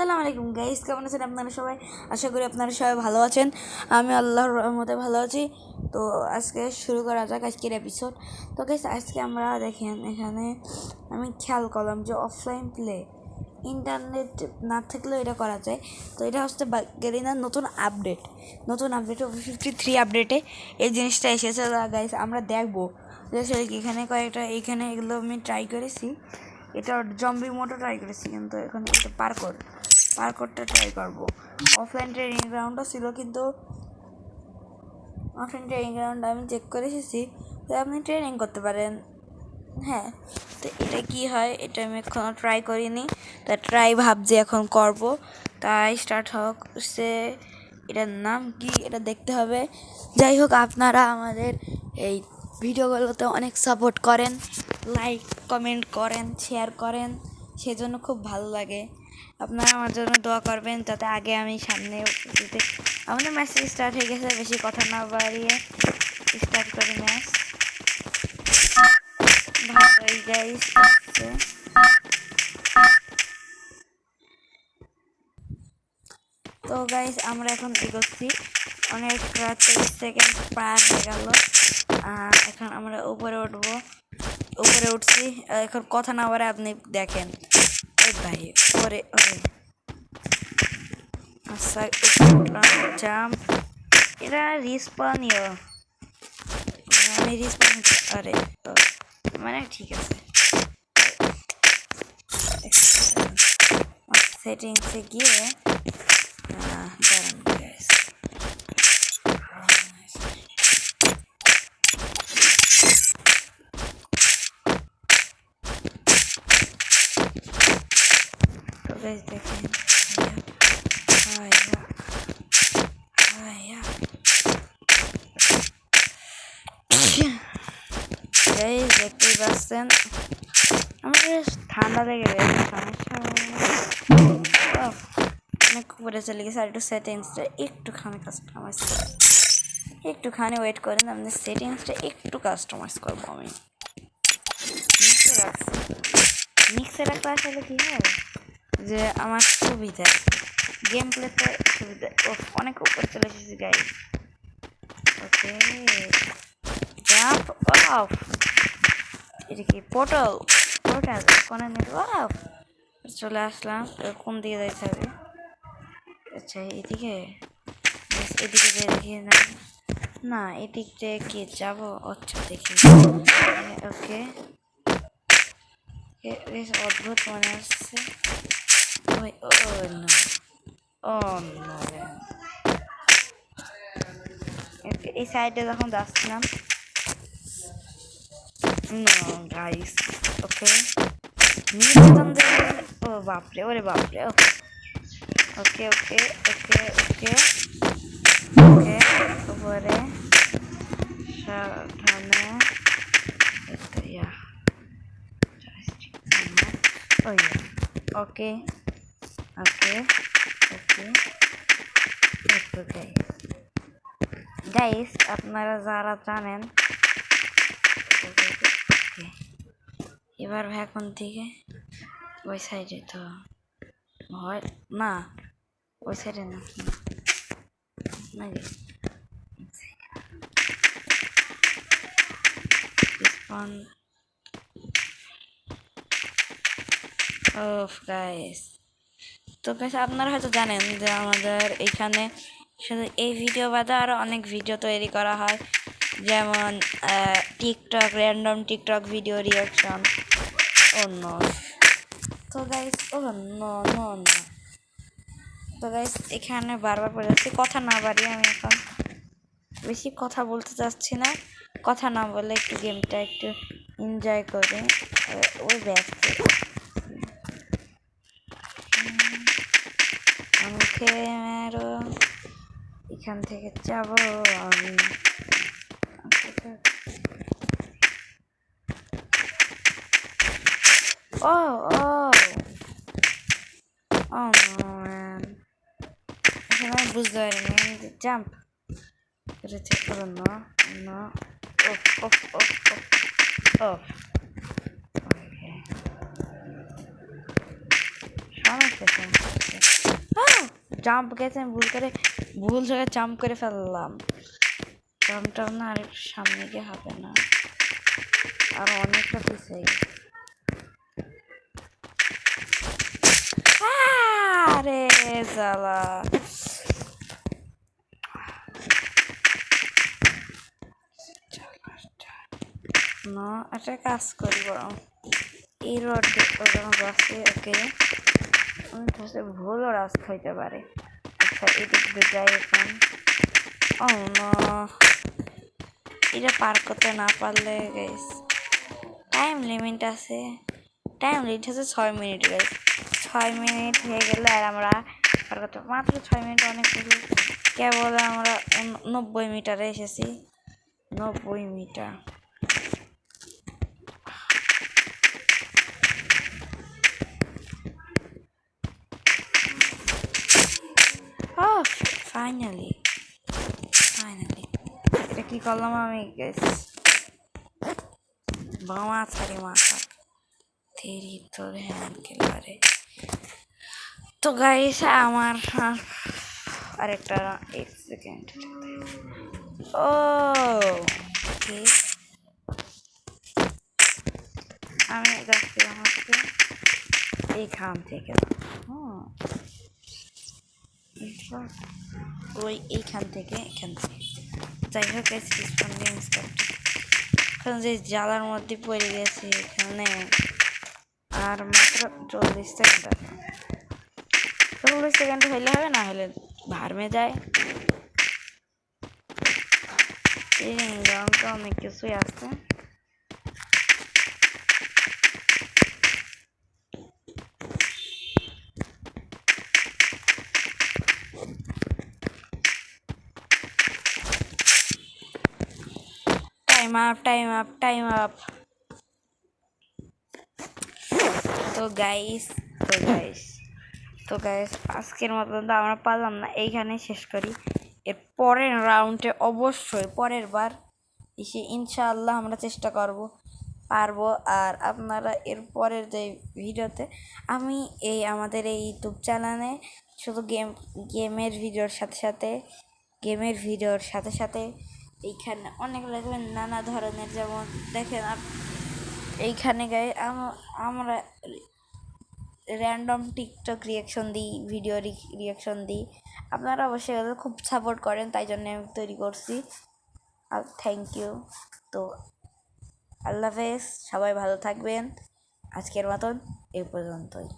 আসসালামু আলাইকুম গাইস, কেমন আছেন আপনারা সবাই? আশা করি আপনারা সবাই ভালো আছেন। আমি আল্লাহর রহমতে ভালো আছি। তো আজকে শুরু করা যাক আজকের এপিসোড। তো গাইস, আজকে আমরা দেখেন এখানে আমি খেয়াল করলাম যে অফলাইন প্লে ইন্টারনেট না থাকলেও এটা করা যায়। তো এটা হচ্ছে গেরিনার নতুন আপডেট 53 আপডেটে এই জিনিসটা এসেছে। গাইস, আমরা দেখবো যে এখানে কয়েকটা এখানে এগুলো আমি ট্রাই করেছি। এটা জম্বি মোডও ট্রাই করেছি, কিন্তু এখন এটা পার্করটা ট্রাই করবো। অফলাইন ট্রেনিং গ্রাউন্ডও ছিল, কিন্তু অফলাইন ট্রেনিং গ্রাউন্ড আমি চেক করে এসেছি, তো আপনি ট্রেনিং করতে পারেন। হ্যাঁ, তো এটা কি হয় এটা আমি এখনও ট্রাই করিনি, তা ট্রাই ভাবছি এখন করব। তাই স্টার্ট হচ্ছে, এটার নাম কি এটা দেখতে হবে। যাই হোক, আপনারা আমাদের এই ভিডিওগুলোতে অনেক সাপোর্ট করেন, লাইক কমেন্ট করেন, শেয়ার করেন, সেজন্য খুব ভালো লাগে। আপনারা আমার জন্য দোয়া করবেন যাতে আগে আমি সামনে যেতে। আমাদের ম্যাচ স্টার্ট হয়ে গেছে, বেশি কথা না বাড়িয়ে স্টার্ট করি ম্যাচ। ভালোই গাইস আসছে। তো গাইস, আমরা এখন এগোচ্ছি, অনেক 30 সেকেন্ড পার হয়ে গেল। এখন আমরা উপরে উঠছি। এখন কথা না বলে আপনি দেখেন ভাই ওরে ওরে। আচ্ছা, উঠলাম, জাম্প। এটা রিস্পনিও, আমি রিস্পন, আরে মানে ঠিক আছে। সেটিংসে গিয়ে দাঁড়ান গাইস। তো গাইস দেখেন, গাইস দেখতেই পাচ্ছেন আমাদের ঠান্ডা লেগে গেছে, সমস্যা অনেক উপরে চলে গেছে। আর একটু সেটিংসটা একটুখানি ওয়েট করেন, আপনার সেটিংসটা একটু কাস্টমাইজ করবো আমি। মিক্সে রাখলে আসলে কী হয় যে আমার সুবিধা, গেম প্লেতে সুবিধা। অনেক উপরে চলে এসেছি গাইস। ওকে, জাম্প অফ। এটা কি পোর্টাল কোন অফ। চলে আসলাম, কোন দিকে যাইতে হবে? আচ্ছা, এদিকে যেয়ে দেখি না এদিক দিয়ে কি যাবো? আচ্ছা দেখি। ওকে, বেশ অদ্ভুত মনে হচ্ছে। এই সাইডে যখন যাচ্ছিলাম, গাইস ওকে, ও বাপরে, ওরে বাপরে। ওকে ওকে ওকে ওকে ওকে, উপরে সাবধানে। ওকে ওকে ওকে ওকে গাইস, আপনারা যারা জানেন। এবার এখন থেকে ওই সাইডে তো হয় না, ওই সাইডে না নাকি গাইস। তো গাইস, আপনারা হয়তো জানেন যে আমাদের এইখানে শুধু এই ভিডিও বাদে আরও অনেক ভিডিও তৈরি করা হয়, যেমন TikTok, random TikTok video reaction. অন্য তো গাইস, তো গাইস, এখানে বারবার পড়ে যাচ্ছি, কথা না বাড়িয়ে আমি এখন বেশি কথা বলতে চাচ্ছি না। কথা না বলে একটু গেমটা একটু এনজয় করি। ওই ব্যস্ত আমি আরো এখান থেকে যাব আমি। ও ও ও আমি বুঝতে পারিনি, জাম্প করেছে। অনেক পেছন জাম্প গেছে, ভুল জায়গায় জাম্প করে ফেললাম। জাম্পটা না আর একটু সামনে গিয়ে হবে না, আর অনেকটা পিছিয়ে গেছে। আরে জ্বালা, না একটা কাজ করি বরং এই রোড বাসে ওকে ভুলও রাস্তা হইতে পারে। আচ্ছা এদিক দিয়ে যাই এখন। ও না, এটা পার করতে না পারলে গাইস টাইম লিমিট আছে, টাইম লিমিট আছে 6 মিনিট গাইস। 6 মিনিট হয়ে গেলে আর আমরা পার করতে মাত্র 6 মিনিট অনেক কিছু। কেবল আমরা 90 মিটারে এসেছি, 90 মিটার। Oh, finally. এটা কি করলাম আমি গাইস, বামা ছাড়ি মাথা তেরি তোর হ্যান্ড খেলারে। তো গাইস আমার আরেকটা 8 সেকেন্ড। ও ওকে, আমি যাচ্ছিলাম হচ্ছে এইখান থেকে, ওই এইখান থেকে এখান থেকে যাই হোক এখন যে জ্বালার মধ্যে পড়ে গেছে এখানে। আর মাত্র 40 সেকেন্ড আছে, 40 সেকেন্ড হইলে হবে, না হলে ভার্মে যায়। এই গ্রাউন্ডটা অনেক কিছুই আছে। Time up. তো গাইস আজকের মতন তো আমরা পারলাম না, এইখানে শেষ করি। এর পরের রাউন্ডে অবশ্যই পরের বার এসে ইনশাআল্লাহ আমরা চেষ্টা করব পারবো। আর আপনারা এর পরের যে ভিডিওতে আমি আমাদের এই ইউটিউব চ্যানেলে শুধু গেমের ভিডিওর সাথে সাথে এইখানে অনেক লাগবেন নানা ধরনের, যেমন দেখেন এইখানে আমরা র্যান্ডম টিকটক রিয়াকশন দিই, ভিডিও রিয়াকশন দিই। আপনারা অবশ্যই খুব সাপোর্ট করেন, তাই জন্য আমি তৈরি করছি। আর থ্যাংক ইউ। তো আল্লাহ হাফেজ, সবাই ভালো থাকবেন। আজকের মতন এই পর্যন্তই।